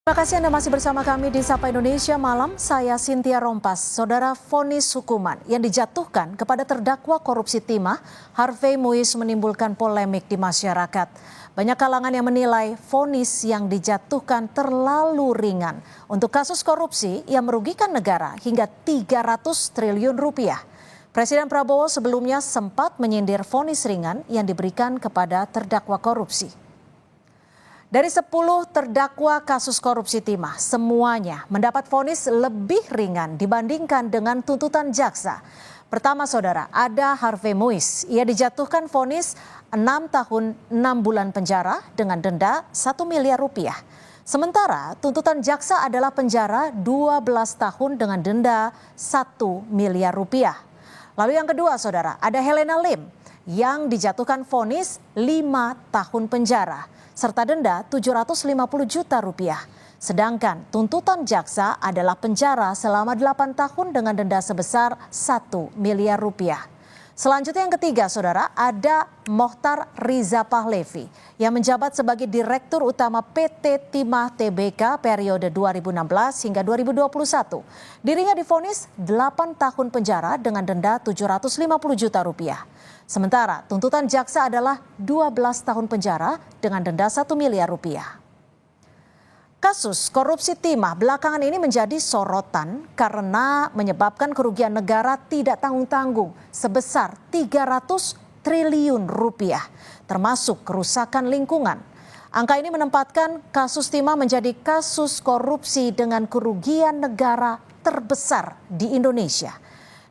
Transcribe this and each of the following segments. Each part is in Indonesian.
Terima kasih Anda masih bersama kami di Sapa Indonesia Malam. Saya Cynthia Rompas. Saudara, vonis hukuman yang dijatuhkan kepada terdakwa korupsi timah Harvey Muiz menimbulkan polemik di masyarakat. Banyak kalangan yang menilai vonis yang dijatuhkan terlalu ringan untuk kasus korupsi yang merugikan negara hingga 300 triliun rupiah. Presiden Prabowo sebelumnya sempat menyindir vonis ringan yang diberikan kepada terdakwa korupsi. Dari 10 terdakwa kasus korupsi timah, semuanya mendapat vonis lebih ringan dibandingkan dengan tuntutan jaksa. Pertama saudara, ada Harvey Muiz. Ia dijatuhkan vonis 6 tahun 6 bulan penjara dengan denda 1 miliar rupiah. Sementara tuntutan jaksa adalah penjara 12 tahun dengan denda 1 miliar rupiah. Lalu yang kedua saudara, ada Helena Lim yang dijatuhkan vonis 5 tahun penjara serta denda 750 juta rupiah. Sedangkan tuntutan jaksa adalah penjara selama 8 tahun dengan denda sebesar 1 miliar rupiah. Selanjutnya yang ketiga saudara, ada Mohtar Riza Pahlevi yang menjabat sebagai Direktur Utama PT Timah Tbk periode 2016 hingga 2021. Dirinya divonis 8 tahun penjara dengan denda 750 juta rupiah. Sementara tuntutan jaksa adalah 12 tahun penjara dengan denda 1 miliar rupiah. Kasus korupsi timah belakangan ini menjadi sorotan karena menyebabkan kerugian negara tidak tanggung-tanggung sebesar 300 triliun rupiah, termasuk kerusakan lingkungan. Angka ini menempatkan kasus timah menjadi kasus korupsi dengan kerugian negara terbesar di Indonesia.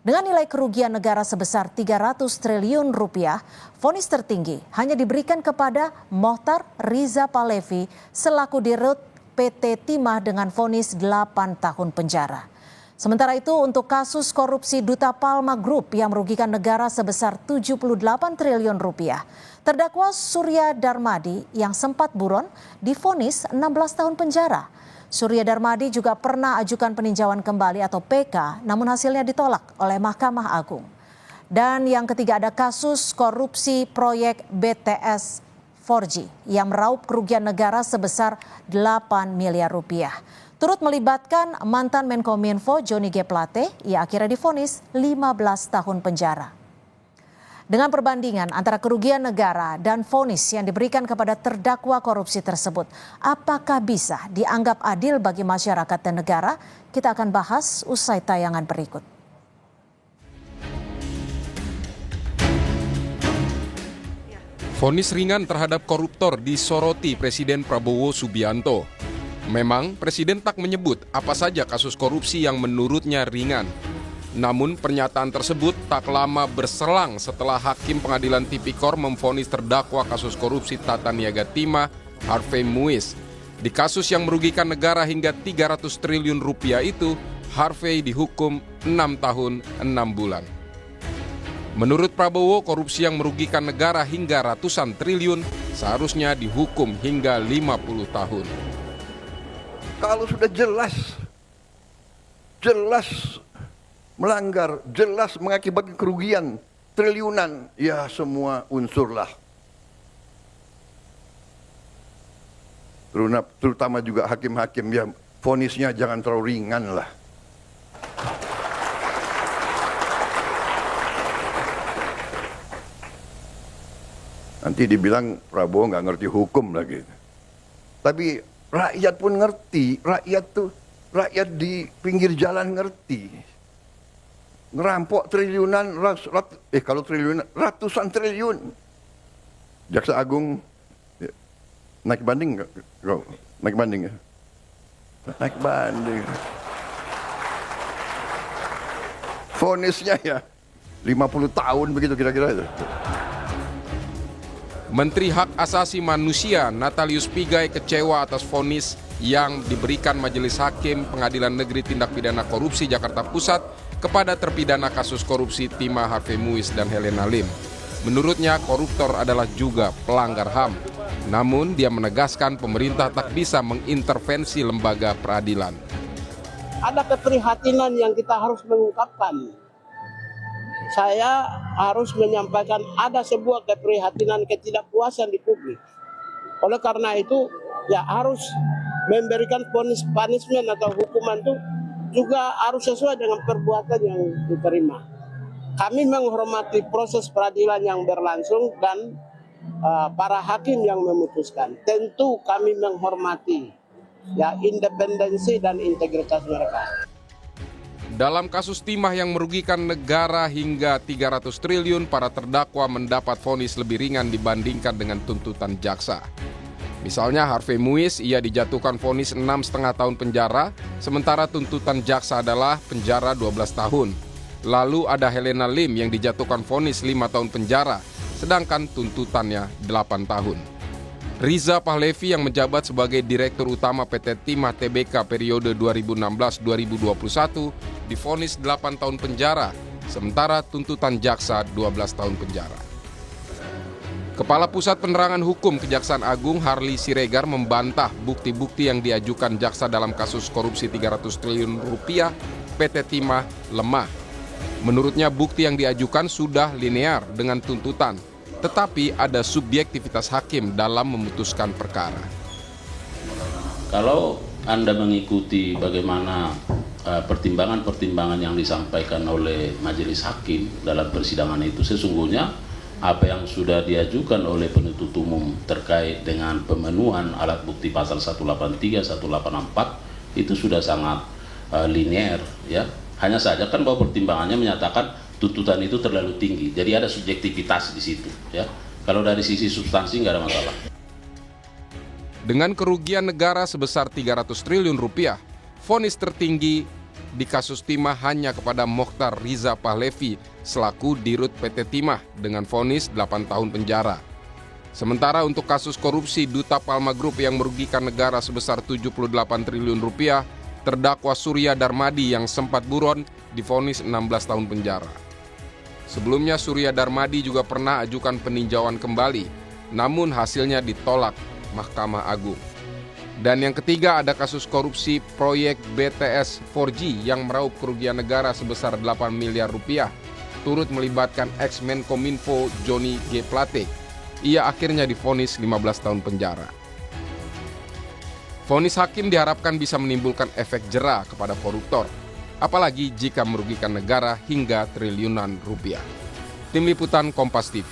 Dengan nilai kerugian negara sebesar 300 triliun rupiah, vonis tertinggi hanya diberikan kepada Mohtar Riza Pahlevi selaku Dirut PT Timah dengan vonis 8 tahun penjara. Sementara itu untuk kasus korupsi Duta Palma Group yang merugikan negara sebesar 78 triliun rupiah, terdakwa Surya Darmadi yang sempat buron divonis 16 tahun penjara. Surya Darmadi juga pernah ajukan peninjauan kembali atau PK, namun hasilnya ditolak oleh Mahkamah Agung. Dan yang ketiga ada kasus korupsi proyek BTS 4G yang meraup kerugian negara sebesar 8 miliar rupiah. Turut melibatkan mantan Menkominfo Johnny G. Plate, ia akhirnya divonis 15 tahun penjara. Dengan perbandingan antara kerugian negara dan vonis yang diberikan kepada terdakwa korupsi tersebut, apakah bisa dianggap adil bagi masyarakat dan negara? Kita akan bahas usai tayangan berikut. Vonis ringan terhadap koruptor disoroti Presiden Prabowo Subianto. Memang Presiden tak menyebut apa saja kasus korupsi yang menurutnya ringan. Namun pernyataan tersebut tak lama berselang setelah Hakim Pengadilan Tipikor memvonis terdakwa kasus korupsi Tata Niaga Timah Harvey Muiz. Di kasus yang merugikan negara hingga 300 triliun rupiah itu, Harvey dihukum 6 tahun 6 bulan. Menurut Prabowo, korupsi yang merugikan negara hingga ratusan triliun seharusnya dihukum hingga 50 tahun. Kalau sudah jelas melanggar, jelas mengakibatkan kerugian triliunan, ya semua unsurlah. Terutama juga hakim-hakim, ya vonisnya jangan terlalu ringan lah. Nanti dibilang Prabowo nggak ngerti hukum lagi. Tapi rakyat pun ngerti, rakyat di pinggir jalan ngerti. Ngerampok triliunan, kalau triliunan, ratusan triliun. Jaksa Agung naik banding nggak? Naik banding ya? Naik banding. Vonisnya ya 50 tahun begitu kira-kira itu. Menteri Hak Asasi Manusia Natalius Pigai kecewa atas vonis yang diberikan Majelis Hakim Pengadilan Negeri Tindak Pidana Korupsi Jakarta Pusat kepada terpidana kasus korupsi timah Harvey Muiz dan Helena Lim. Menurutnya koruptor adalah juga pelanggar HAM. Namun dia menegaskan pemerintah tak bisa mengintervensi lembaga peradilan. Ada keprihatinan yang kita harus mengungkapkan. Saya harus menyampaikan ada sebuah keprihatinan ketidakpuasan di publik. Oleh karena itu ya harus memberikan punishment atau hukuman itu juga harus sesuai dengan perbuatan yang diterima. Kami menghormati proses peradilan yang berlangsung dan para hakim yang memutuskan. Tentu kami menghormati ya independensi dan integritas mereka. Dalam kasus timah yang merugikan negara hingga 300 triliun, para terdakwa mendapat vonis lebih ringan dibandingkan dengan tuntutan jaksa. Misalnya Harvey Muiz, ia dijatuhkan vonis 6,5 tahun penjara, sementara tuntutan jaksa adalah penjara 12 tahun. Lalu ada Helena Lim yang dijatuhkan vonis 5 tahun penjara, sedangkan tuntutannya 8 tahun. Riza Pahlevi yang menjabat sebagai Direktur Utama PT Timah Tbk periode 2016-2021 divonis 8 tahun penjara, sementara tuntutan jaksa 12 tahun penjara. Kepala Pusat Penerangan Hukum Kejaksaan Agung Harli Siregar membantah bukti-bukti yang diajukan jaksa dalam kasus korupsi 300 triliun rupiah PT Timah lemah. Menurutnya bukti yang diajukan sudah linear dengan tuntutan, tetapi ada subjektivitas hakim dalam memutuskan perkara. Kalau Anda mengikuti bagaimana pertimbangan-pertimbangan yang disampaikan oleh majelis hakim dalam persidangan itu, sesungguhnya apa yang sudah diajukan oleh penuntut umum terkait dengan pemenuhan alat bukti pasal 183, 184 itu sudah sangat linear, ya. Hanya saja kan bahwa pertimbangannya menyatakan tuntutan itu terlalu tinggi, jadi ada subjektivitas di situ, ya. Kalau dari sisi substansi nggak ada masalah. Dengan kerugian negara sebesar 300 triliun rupiah, vonis tertinggi di kasus Timah hanya kepada Mokhtar Riza Pahlevi selaku Dirut PT Timah dengan vonis 8 tahun penjara. Sementara untuk kasus korupsi Duta Palma Group yang merugikan negara sebesar 78 triliun rupiah, terdakwa Surya Darmadi yang sempat buron divonis 16 tahun penjara. Sebelumnya Surya Darmadi juga pernah ajukan peninjauan kembali, namun hasilnya ditolak Mahkamah Agung. Dan yang ketiga ada kasus korupsi proyek BTS 4G yang meraup kerugian negara sebesar 8 miliar rupiah, turut melibatkan ex-Menkominfo Johnny G. Plate. Ia akhirnya divonis 15 tahun penjara. Vonis hakim diharapkan bisa menimbulkan efek jera kepada koruptor, apalagi jika merugikan negara hingga triliunan rupiah. Tim Liputan Kompas TV.